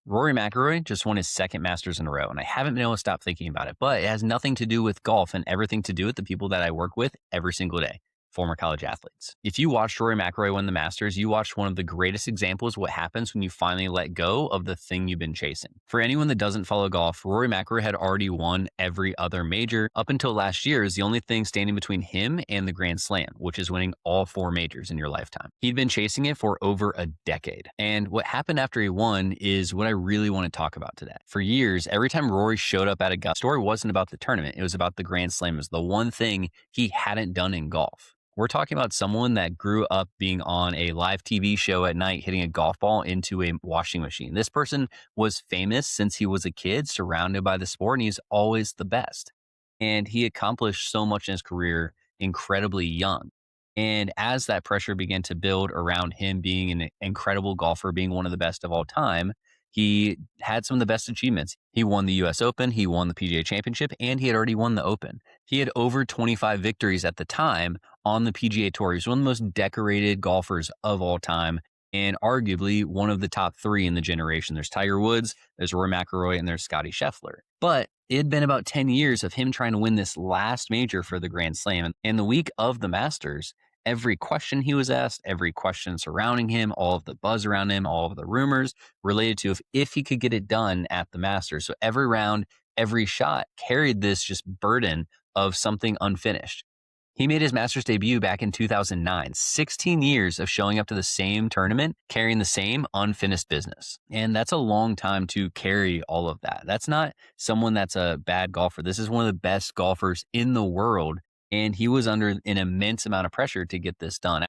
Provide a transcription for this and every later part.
Rory McIlroy just won his second Masters in a row, and I haven't been able to stop thinking about it. But it has nothing to do with golf and everything to do with the people that I work with every single day, former college athletes. If you watched Rory McIlroy win the Masters, you watched one of the greatest examples of what happens when you finally let go of the thing you've been chasing. For anyone that doesn't follow golf, Rory McIlroy had already won every other major. Up until last year is the only thing standing between him and the Grand Slam, which is winning all four majors in your lifetime. He'd been chasing it for over a decade. And what happened after he won is what I really want to talk about today. For years, every time Rory showed up at Augusta, the story wasn't about the tournament. It was about the Grand Slam. It was the one thing he hadn't done in golf. We're talking about someone that grew up being on a live TV show at night, hitting a golf ball into a washing machine. This person was famous since he was a kid, surrounded by the sport, and he's always the best. And he accomplished so much in his career incredibly young. And as that pressure began to build around him being an incredible golfer, being one of the best of all time, he had some of the best achievements. He won the US Open, he won the PGA Championship, and he had already won the Open. He had over 25 victories at the time on the PGA Tour. He's one of the most decorated golfers of all time, and arguably one of the top three in the generation. There's Tiger Woods, there's Rory McIlroy, and there's Scottie Scheffler. But it had been about 10 years of him trying to win this last major for the Grand Slam. And the week of the Masters, every question he was asked, every question surrounding him, all of the buzz around him, all of the rumors related to if he could get it done at the Masters. So every round, every shot carried this just burden of something unfinished. He made his Masters debut back in 2009, 16 years of showing up to the same tournament, carrying the same unfinished business. And that's a long time to carry all of that. That's not someone that's a bad golfer. This is one of the best golfers in the world. And he was under an immense amount of pressure to get this done.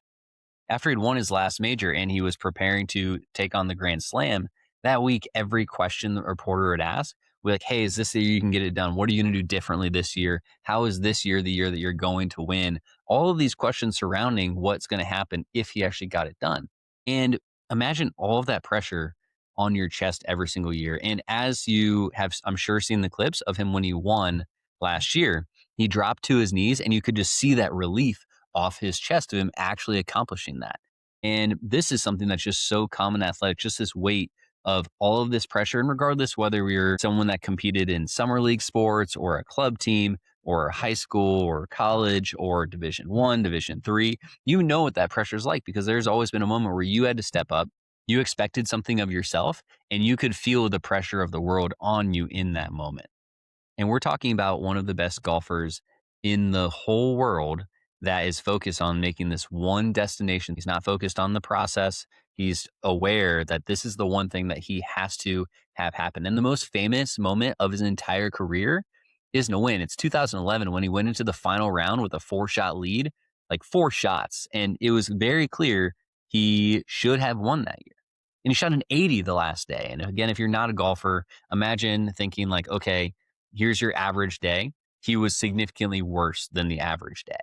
After he'd won his last major and he was preparing to take on the Grand Slam, that week, every question the reporter would ask, we're like, hey, is this the year you can get it done? What are you going to do differently this year? How is this year the year that you're going to win? All of these questions surrounding what's going to happen if he actually got it done. And imagine all of that pressure on your chest every single year. And as you have, I'm sure, seen the clips of him when he won last year, he dropped to his knees and you could just see that relief off his chest of him actually accomplishing that. And this is something that's just so common in athletics, just this weight of all of this pressure. And regardless whether you're someone that competed in summer league sports or a club team or high school or college or Division I, Division III, you know what that pressure is like because there's always been a moment where you had to step up. You expected something of yourself and you could feel the pressure of the world on you in that moment. And we're talking about one of the best golfers in the whole world that is focused on making this one destination. He's not focused on the process. He's aware that this is the one thing that he has to have happen. And the most famous moment of his entire career isn't a win. It's 2011 when he went into the final round with a 4-shot lead, like 4 shots. And it was very clear he should have won that year. And he shot an 80 the last day. And again, if you're not a golfer, imagine thinking like, okay, here's your average day. He was significantly worse than the average day.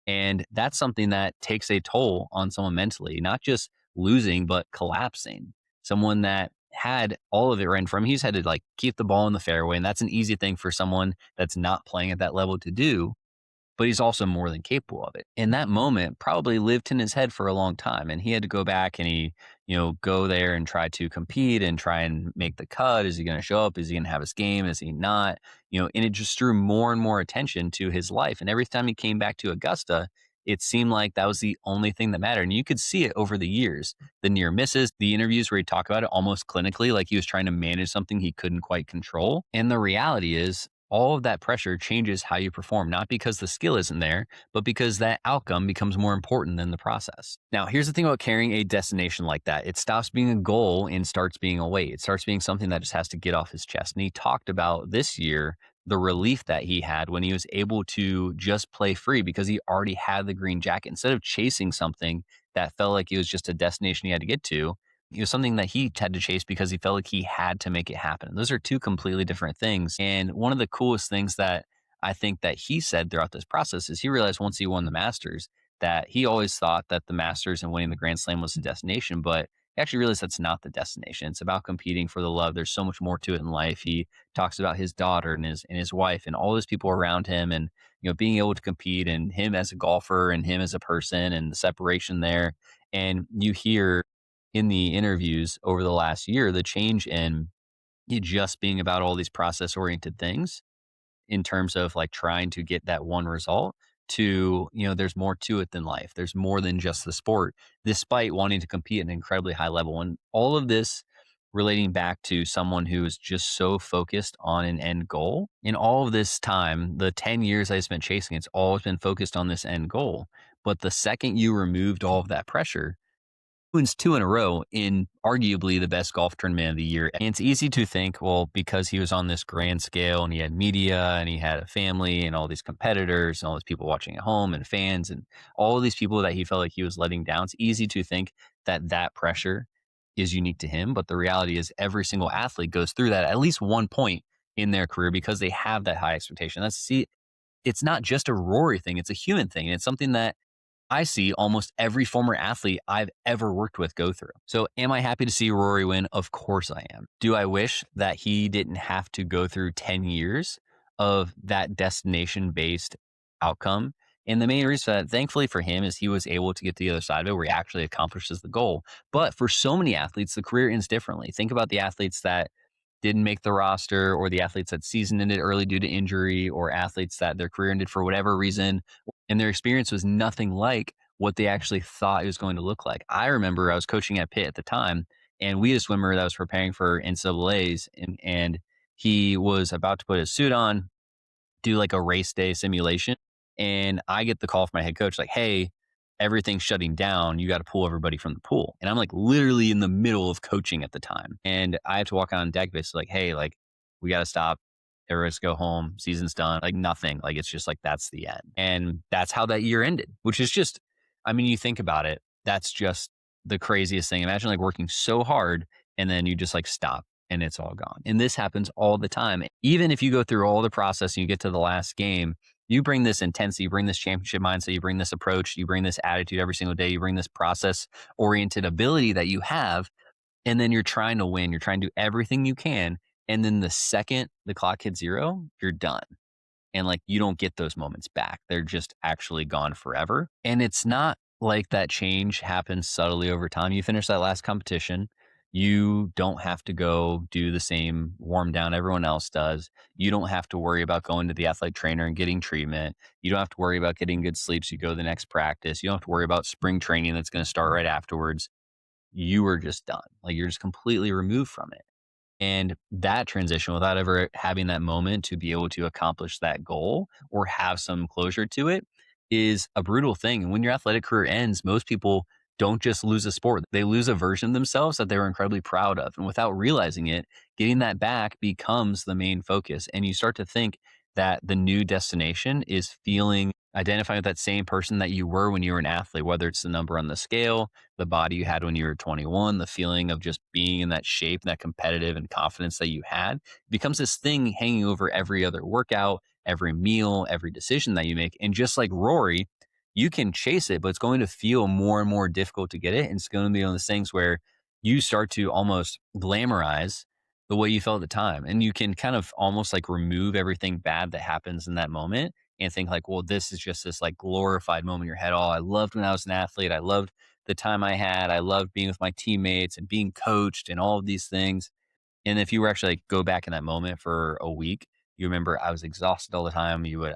And that's something that takes a toll on someone mentally, not just losing, but collapsing. Someone that had all of it right in front of him. He's had to like keep the ball in the fairway. And that's an easy thing for someone that's not playing at that level to do. But he's also more than capable of it. And that moment probably lived in his head for a long time. And he had to go back and he, go there and try to compete and try and make the cut. Is he going to show up? Is he going to have his game? Is he not? And it just drew more and more attention to his life. And every time he came back to Augusta, it seemed like that was the only thing that mattered. And you could see it over the years, the near misses, the interviews where he'd talk about it almost clinically, like he was trying to manage something he couldn't quite control. And the reality is, all of that pressure changes how you perform, not because the skill isn't there, but because that outcome becomes more important than the process. Now, here's the thing about carrying a destination like that. It stops being a goal and starts being a weight. It starts being something that just has to get off his chest. And he talked about this year, the relief that he had when he was able to just play free because he already had the green jacket. Instead of chasing something that felt like it was just a destination he had to get to, it was something that he had to chase because he felt like he had to make it happen. Those are two completely different things. And one of the coolest things that I think that he said throughout this process is he realized once he won the Masters that he always thought that the Masters and winning the Grand Slam was the destination, but he actually realized that's not the destination. It's about competing for the love. There's so much more to it in life. He talks about his daughter and his wife and all those people around him and being able to compete and him as a golfer and him as a person and the separation there. And you hear in the interviews over the last year, the change in it just being about all these process oriented things in terms of like trying to get that one result to, there's more to it than life. There's more than just the sport, despite wanting to compete at an incredibly high level. And all of this relating back to someone who is just so focused on an end goal. In all of this time, the 10 years I spent chasing, it's always been focused on this end goal. But the second you removed all of that pressure, wins two in a row in arguably the best golf tournament of the year. And it's easy to think, well, because he was on this grand scale and he had media and he had a family and all these competitors and all these people watching at home and fans and all of these people that he felt like he was letting down, it's easy to think that that pressure is unique to him. But the reality is every single athlete goes through that at least one point in their career because they have that high expectation. It's not just a Rory thing, it's a human thing. And it's something that I see almost every former athlete I've ever worked with go through. So, am I happy to see Rory win? Of course I am. Do I wish that he didn't have to go through 10 years of that destination based outcome? And the main reason for that, thankfully for him, is he was able to get to the other side of it where he actually accomplishes the goal. But for so many athletes, the career ends differently. Think about the athletes that didn't make the roster, or the athletes that season ended early due to injury, or athletes that their career ended for whatever reason and their experience was nothing like what they actually thought it was going to look like. I remember I was coaching at Pitt at the time, and we had a swimmer that was preparing for NCAA's, and he was about to put his suit on, do like a race day simulation. And I get the call from my head coach, like, hey, everything's shutting down. You got to pull everybody from the pool. And I'm like literally in the middle of coaching at the time. And I have to walk on deck basically like, hey, like, we got to stop. Everyone's go home. Season's done. Like nothing. Like it's just like that's the end. And that's how that year ended, which is just, I mean, you think about it, that's just the craziest thing. Imagine like working so hard and then you just like stop and it's all gone. And this happens all the time. Even if you go through all the process and you get to the last game, you bring this intensity, you bring this championship mindset, you bring this approach, you bring this attitude every single day, you bring this process oriented ability that you have. And then you're trying to win, you're trying to do everything you can. And then the second the clock hits zero, you're done. And like you don't get those moments back. They're just actually gone forever. And it's not like that change happens subtly over time. You finish that last competition, you don't have to go do the same warm down everyone else does. You don't have to worry about going to the athletic trainer and getting treatment. You don't have to worry about getting good sleep so you go to the next practice. You don't have to worry about spring training that's going to start right afterwards. You are just done. Like you're just completely removed from it. And that transition without ever having that moment to be able to accomplish that goal or have some closure to it is a brutal thing. And when your athletic career ends, most people don't just lose a sport, they lose a version of themselves that they were incredibly proud of. And without realizing it, getting that back becomes the main focus. And you start to think that the new destination is identifying with that same person that you were when you were an athlete, whether it's the number on the scale, the body you had when you were 21, the feeling of just being in that shape, that competitive and confidence that you had, becomes this thing hanging over every other workout, every meal, every decision that you make. And just like Rory, you can chase it, but it's going to feel more and more difficult to get it. And it's going to be one of those things where you start to almost glamorize the way you felt at the time. And you can kind of almost like remove everything bad that happens in that moment and think like, well, this is just this like glorified moment in your head. Oh, I loved when I was an athlete. I loved the time I had. I loved being with my teammates and being coached and all of these things. And if you were actually like go back in that moment for a week, you remember I was exhausted all the time. You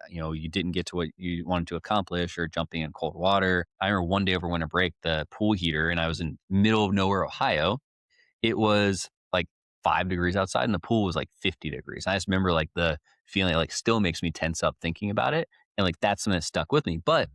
didn't get to what you wanted to accomplish or jumping in cold water. I remember one day over winter break, the pool heater, and I was in middle of nowhere, Ohio. It was like 5 degrees outside and the pool was like 50 degrees. I just remember like the feeling like still makes me tense up thinking about it. And like that's something that stuck with me. But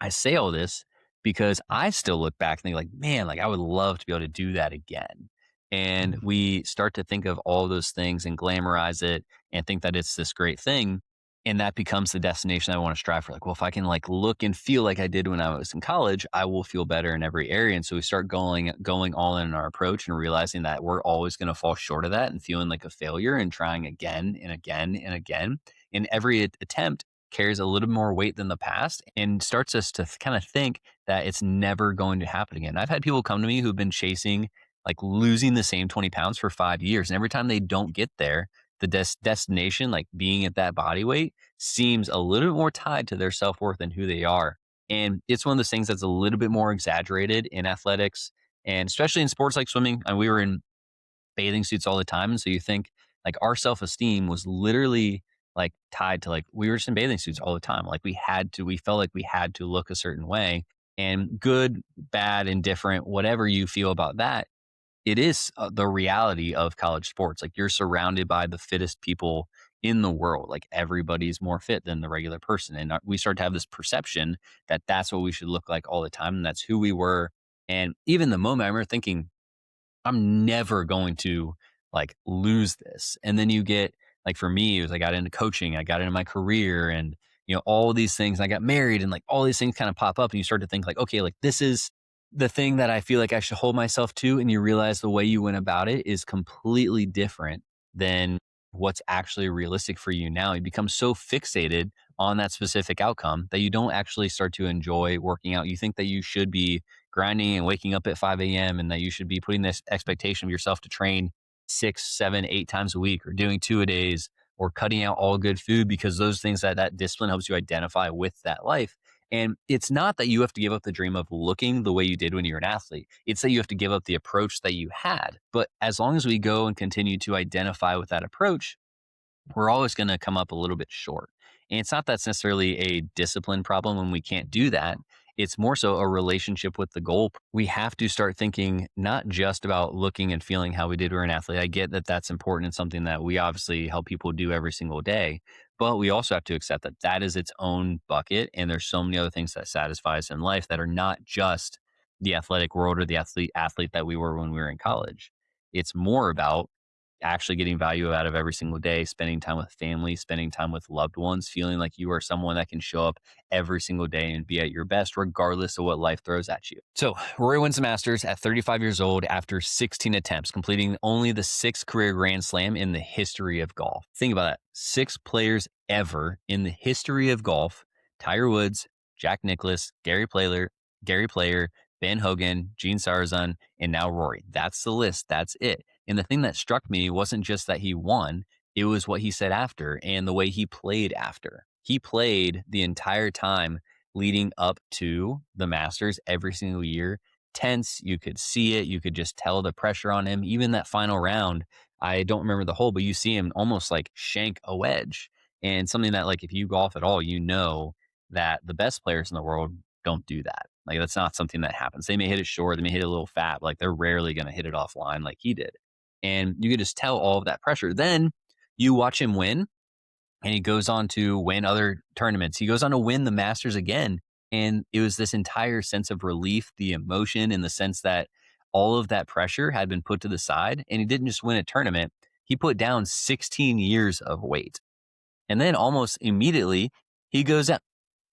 I say all this because I still look back and think like, man, like I would love to be able to do that again. And we start to think of all those things and glamorize it and think that it's this great thing. And that becomes the destination I want to strive for. Like, well, if I can like look and feel like I did when I was in college, I will feel better in every area. And so we start going all in our approach and realizing that we're always going to fall short of that and feeling like a failure and trying again and again and again. And every attempt carries a little more weight than the past and starts us to kind of think that it's never going to happen again. I've had people come to me who've been chasing like losing the same 20 pounds for 5 years. And every time they don't get there, the destination, like being at that body weight, seems a little bit more tied to their self worth and who they are. And it's one of those things that's a little bit more exaggerated in athletics and especially in sports like swimming. And we were in bathing suits all the time. And so you think like our self-esteem was literally like tied to like we were just in bathing suits all the time. Like we felt like we had to look a certain way. And good, bad, indifferent, whatever you feel about that, it is the reality of college sports. Like you're surrounded by the fittest people in the world. Like everybody's more fit than the regular person. And we start to have this perception that that's what we should look like all the time. And that's who we were. And even the moment I remember thinking, I'm never going to like lose this. And then you get like for me, it was I got into coaching, I got into my career and all these things. I got married and like all these things kind of pop up and you start to think like, okay, like this is the thing that I feel like I should hold myself to. And you realize the way you went about it is completely different than what's actually realistic for you now. You become so fixated on that specific outcome that you don't actually start to enjoy working out. You think that you should be grinding and waking up at 5 a.m. and that you should be putting this expectation of yourself to train 6, 7, 8 times a week or doing 2 a days or cutting out all good food because those things that discipline helps you identify with that life. And it's not that you have to give up the dream of looking the way you did when you were an athlete. It's that you have to give up the approach that you had. But as long as we go and continue to identify with that approach, we're always going to come up a little bit short. And it's not that's necessarily a discipline problem when we can't do that. It's more so a relationship with the goal. We have to start thinking not just about looking and feeling how we did when we were an athlete. I get that that's important and something that we obviously help people do every single day. But we also have to accept that that is its own bucket. And there's so many other things that satisfy us in life that are not just the athletic world or the athlete that we were when we were in college. It's more about actually getting value out of every single day, spending time with family, spending time with loved ones, feeling like you are someone that can show up every single day and be at your best, regardless of what life throws at you. So Rory wins the Masters at 35 years old after 16 attempts, completing only the sixth career Grand Slam in the history of golf. Think about that. 6 players ever in the history of golf: Tiger Woods, Jack Nicklaus, Gary Player, Ben Hogan, Gene Sarazen, and now Rory. That's the list. That's it. And the thing that struck me wasn't just that he won, it was what he said after and the way he played after. He played the entire time leading up to the Masters every single year. Tense, you could see it. You could just tell the pressure on him. Even that final round, I don't remember the hole, but you see him almost like shank a wedge. And something that, like, if you golf at all, you know that the best players in the world don't do that. Like, that's not something that happens. They may hit it short, they may hit it a little fat, but like they're rarely going to hit it offline like he did. And you could just tell all of that pressure. Then you watch him win, and he goes on to win other tournaments. He goes on to win the Masters again. And it was this entire sense of relief, the emotion, in the sense that all of that pressure had been put to the side. And he didn't just win a tournament, he put down 16 years of weight. And then almost immediately, he goes out.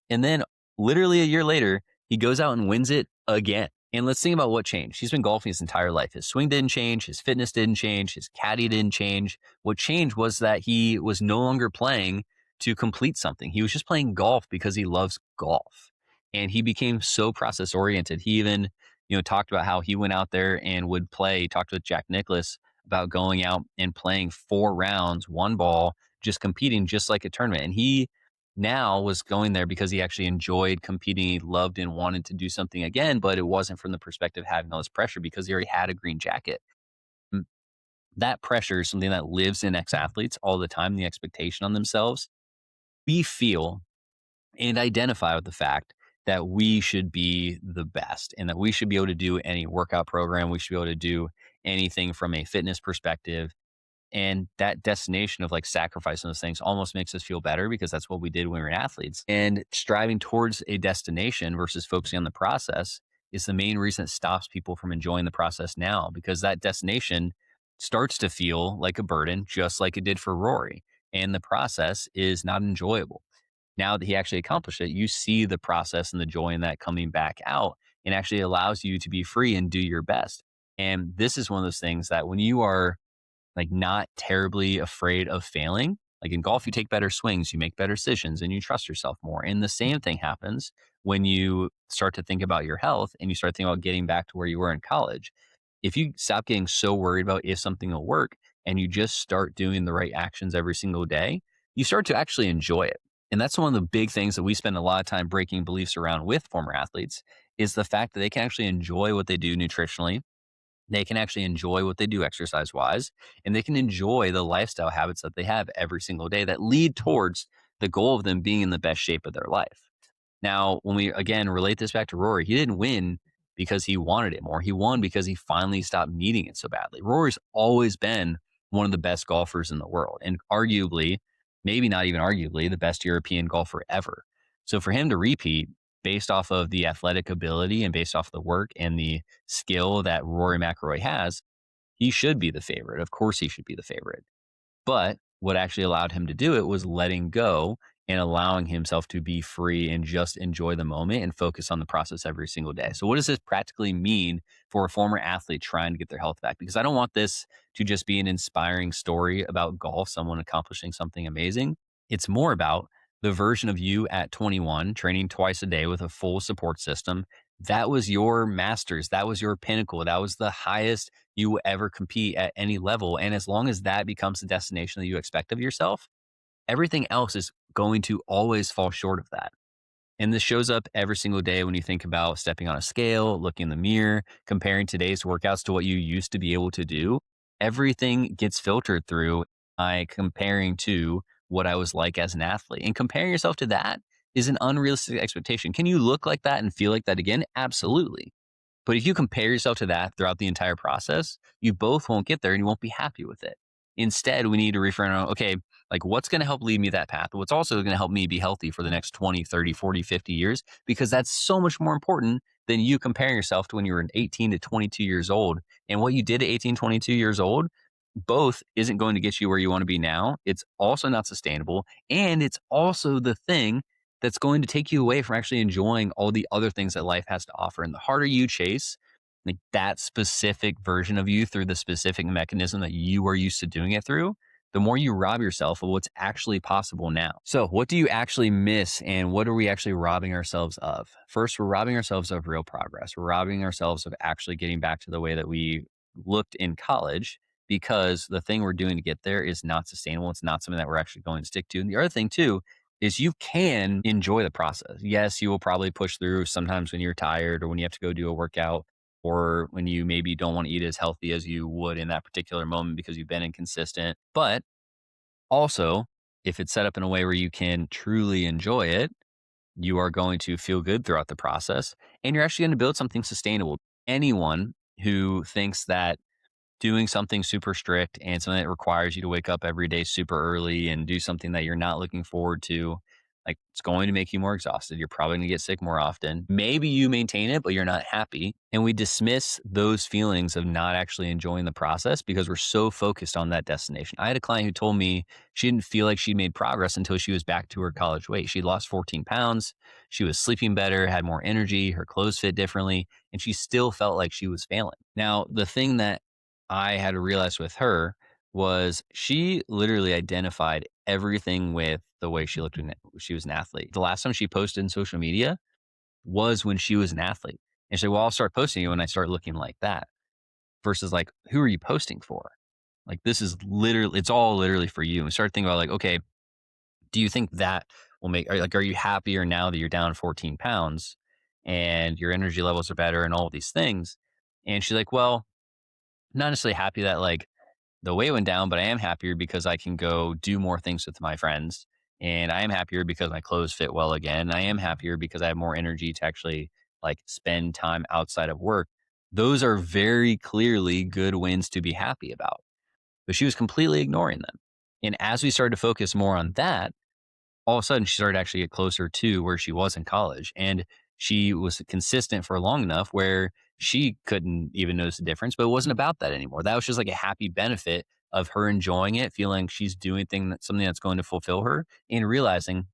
And then literally a year later, he goes out and wins it again. And let's think about what changed. He's been golfing his entire life. His swing didn't change. His fitness didn't change. His caddy didn't change. What changed was that he was no longer playing to complete something. He was just playing golf because he loves golf. And he became so process oriented. He even, talked about how he went out there and would play. He talked with Jack Nicklaus about going out and playing 4 rounds, 1 ball, just competing just like a tournament. And he now was going there because he actually enjoyed competing. He loved and wanted to do something again, but it wasn't from the perspective of having all this pressure because he already had a green jacket. That pressure is something that lives in ex-athletes all the time, the expectation on themselves. We feel and identify with the fact that we should be the best and that we should be able to do any workout program. We should be able to do anything from a fitness perspective. And that destination of like sacrificing those things almost makes us feel better because that's what we did when we were athletes. And striving towards a destination versus focusing on the process is the main reason it stops people from enjoying the process now, because that destination starts to feel like a burden, just like it did for Rory. And the process is not enjoyable. Now that he actually accomplished it, you see the process and the joy in that coming back out, and actually allows you to be free and do your best. And this is one of those things that when you are like not terribly afraid of failing. Like in golf, you take better swings, you make better decisions, and you trust yourself more. And the same thing happens when you start to think about your health and you start thinking about getting back to where you were in college. If you stop getting so worried about if something will work and you just start doing the right actions every single day, you start to actually enjoy it. And that's one of the big things that we spend a lot of time breaking beliefs around with former athletes, is the fact that they can actually enjoy what they do nutritionally. They can actually enjoy what they do exercise wise, and they can enjoy the lifestyle habits that they have every single day that lead towards the goal of them being in the best shape of their life. Now, when we again relate this back to Rory, he didn't win because he wanted it more. He won because he finally stopped needing it so badly. Rory's always been one of the best golfers in the world, and arguably, maybe not even arguably, the best European golfer ever. So for him to repeat based off of the athletic ability and based off the work and the skill that Rory McIlroy has, he should be the favorite. Of course, he should be the favorite. But what actually allowed him to do it was letting go and allowing himself to be free and just enjoy the moment and focus on the process every single day. So, what does this practically mean for a former athlete trying to get their health back? Because I don't want this to just be an inspiring story about golf, someone accomplishing something amazing. It's more about the version of you at 21, training twice a day with a full support system. That was your masters. That was your pinnacle. That was the highest you will ever compete at any level. And as long as that becomes the destination that you expect of yourself, everything else is going to always fall short of that. And this shows up every single day when you think about stepping on a scale, looking in the mirror, comparing today's workouts to what you used to be able to do. Everything gets filtered through by comparing to what I was like as an athlete. And comparing yourself to that is an unrealistic expectation. Can you look like that and feel like that again? Absolutely. But if you compare yourself to that throughout the entire process, you both won't get there and you won't be happy with it. Instead, we need to reframe on, okay, like what's going to help lead me that path? What's also going to help me be healthy for the next 20, 30, 40, 50 years? Because that's so much more important than you comparing yourself to when you were 18 to 22 years old. And what you did at 18, 22 years old, both isn't going to get you where you want to be now. It's also not sustainable. And it's also the thing that's going to take you away from actually enjoying all the other things that life has to offer. And the harder you chase like that specific version of you through the specific mechanism that you are used to doing it through, the more you rob yourself of what's actually possible now. So, what do you actually miss and what are we actually robbing ourselves of? First, we're robbing ourselves of real progress. We're robbing ourselves of actually getting back to the way that we looked in college because the thing we're doing to get there is not sustainable. It's not something that we're actually going to stick to. And the other thing, too, is you can enjoy the process. Yes, you will probably push through sometimes when you're tired or when you have to go do a workout or when you maybe don't want to eat as healthy as you would in that particular moment because you've been inconsistent. But also, if it's set up in a way where you can truly enjoy it, you are going to feel good throughout the process and you're actually going to build something sustainable. Anyone who thinks that doing something super strict and something that requires you to wake up every day super early and do something that you're not looking forward to, like it's going to make you more exhausted. You're probably going to get sick more often. Maybe you maintain it, but you're not happy. And we dismiss those feelings of not actually enjoying the process because we're so focused on that destination. I had a client who told me she didn't feel like she made progress until she was back to her college weight. She lost 14 pounds. She was sleeping better, had more energy, her clothes fit differently, and she still felt like she was failing. Now, the thing that I had to realize with her was she literally identified everything with the way she looked when she was an athlete. The last time she posted in social media was when she was an athlete. And she said, well, I'll start posting you when I start looking like that versus like, who are you posting for? Like, this is literally, it's all literally for you. And start thinking about like, okay, do you think that will make, are you happier now that you're down 14 pounds and your energy levels are better and all of these things? And she's like, well, not necessarily happy that like the weight went down, but I am happier because I can go do more things with my friends. And I am happier because my clothes fit well again. I am happier because I have more energy to actually like spend time outside of work. Those are very clearly good wins to be happy about. But she was completely ignoring them. And as we started to focus more on that, all of a sudden she started to actually get closer to where she was in college. And she was consistent for long enough where she couldn't even notice the difference, but it wasn't about that anymore. That was just like a happy benefit of her enjoying it, feeling she's doing something that's going to fulfill her and realizing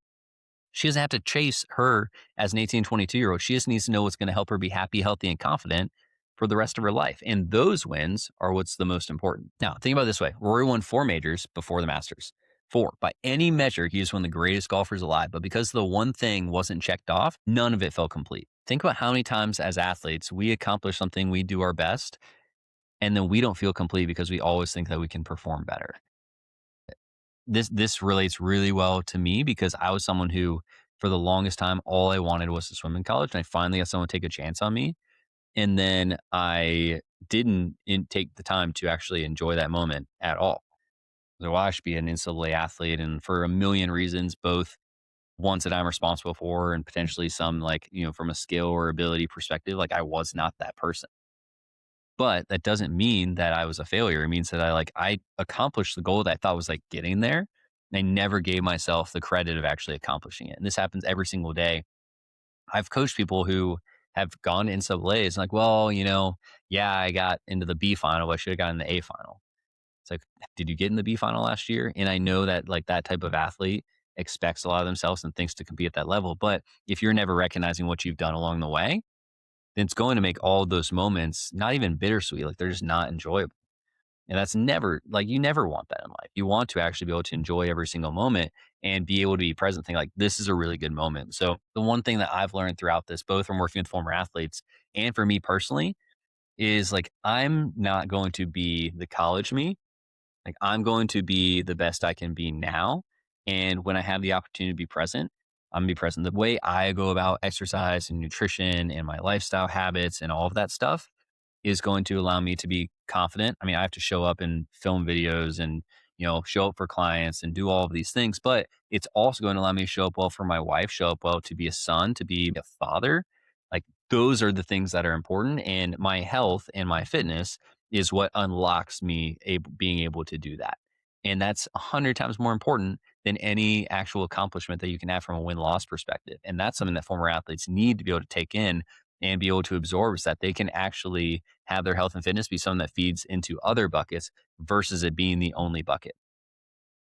she doesn't have to chase her as an 18, 22-year-old. She just needs to know what's going to help her be happy, healthy, and confident for the rest of her life. And those wins are what's the most important. Now, think about it this way. Rory won 4 majors before the Masters. 4. By any measure, he is one of the greatest golfers alive. But because the one thing wasn't checked off, none of it felt complete. Think about how many times as athletes we accomplish something, we do our best, and then we don't feel complete because we always think that we can perform better. This relates really well to me because I was someone who, for the longest time, all I wanted was to swim in college, and I finally got someone to take a chance on me. And then I take the time to actually enjoy that moment at all. So, well, I should be an NCAA athlete, and for a million reasons, both ones that I'm responsible for, and potentially some like from a skill or ability perspective, like I was not that person. But that doesn't mean that I was a failure. It means that I accomplished the goal that I thought was like getting there. And I never gave myself the credit of actually accomplishing it. And this happens every single day. I've coached people who have gone to NCAAs and like, well, yeah, I got into the B final, but I should have gotten the A final. It's like, did you get in the B final last year? And I know that like that type of athlete expects a lot of themselves and thinks to compete at that level. But if you're never recognizing what you've done along the way, then it's going to make all of those moments not even bittersweet. Like they're just not enjoyable. And that's never like you never want that in life. You want to actually be able to enjoy every single moment and be able to be present, think like this is a really good moment. So the one thing that I've learned throughout this, both from working with former athletes and for me personally, is like I'm not going to be the college me. Like I'm going to be the best I can be now. And when I have the opportunity to be present, I'm gonna be present. The way I go about exercise and nutrition and my lifestyle habits and all of that stuff is going to allow me to be confident. I mean, I have to show up and film videos and, show up for clients and do all of these things, but it's also going to allow me to show up well for my wife, show up well to be a son, to be a father. Like those are the things that are important. And my health and my fitness is what unlocks me being able to do that. And that's 100 times more important than any actual accomplishment that you can have from a win loss perspective. And that's something that former athletes need to be able to take in and be able to absorb, is that they can actually have their health and fitness be something that feeds into other buckets versus it being the only bucket.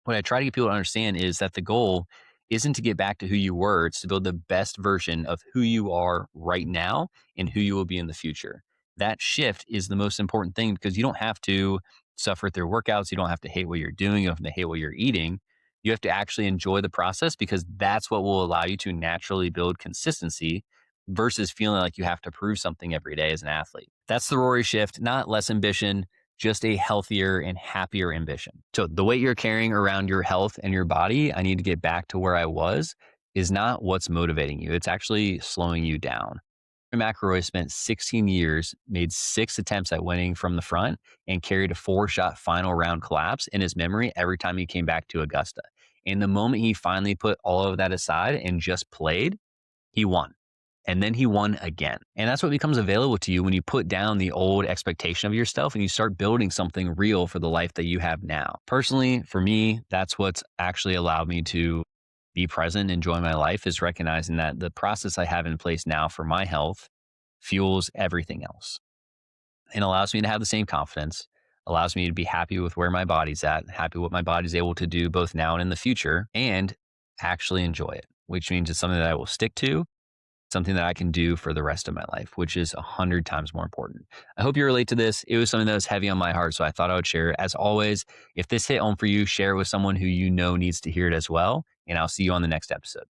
What I try to get people to understand is that the goal isn't to get back to who you were, it's to build the best version of who you are right now and who you will be in the future. That shift is the most important thing because you don't have to suffer through workouts. You don't have to hate what you're doing. You don't have to hate what you're eating. You have to actually enjoy the process because that's what will allow you to naturally build consistency versus feeling like you have to prove something every day as an athlete. That's the Rory shift, not less ambition, just a healthier and happier ambition. So the weight you're carrying around your health and your body, I need to get back to where I was, is not what's motivating you. It's actually slowing you down. McIlroy spent 16 years, made 6 attempts at winning from the front, and carried a 4-shot final round collapse in his memory every time he came back to Augusta. And the moment he finally put all of that aside and just played, he won. And then he won again. And that's what becomes available to you when you put down the old expectation of yourself and you start building something real for the life that you have now. Personally, for me, that's what's actually allowed me to be present, enjoy my life, is recognizing that the process I have in place now for my health fuels everything else and allows me to have the same confidence, allows me to be happy with where my body's at, happy what my body's able to do both now and in the future, and actually enjoy it, which means it's something that I will stick to, something that I can do for the rest of my life, which is 100 times more important. I hope you relate to this. It was something that was heavy on my heart, so I thought I would share it. As always, if this hit home for you, share it with someone who you know needs to hear it as well. And I'll see you on the next episode.